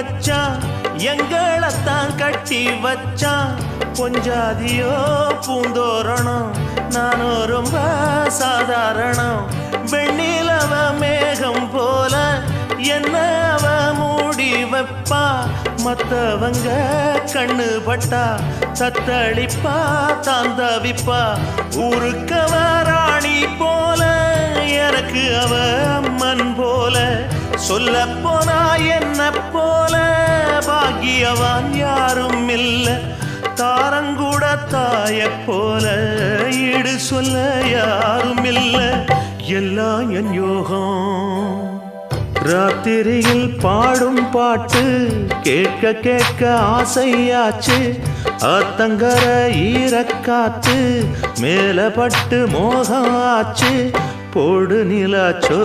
வச்சான் எங்களைத்தான் கட்டி வச்சான் பொஞ்சாதியோ பூந்தோரணம் நானும் ரொம்ப சாதாரணம் வெண்ணிலவ மேகம் போல என்ன அவ மூடி வைப்பா மத்தவங்க கண்ணு பட்டா தத்தளிப்பா தாந்தவிப்பா ஊருக்கவ ராணி போல எனக்கு அவ அம்மன் போல சொல்ல போனா என்ன போல பாக்கியவான் யாரும் இல்ல தாரங்கூட தாய போல ஈடு சொல்ல யாரும் இல்ல எல்லாம் என் யோகம் ராத்திரியில் பாடும் பாட்டு கேட்க கேட்க ஆசையாச்சு ஆத்தங்கர ஈரக்காத்து மேல பட்டு மோகம் ஆச்சு போடு நிலாச்சோ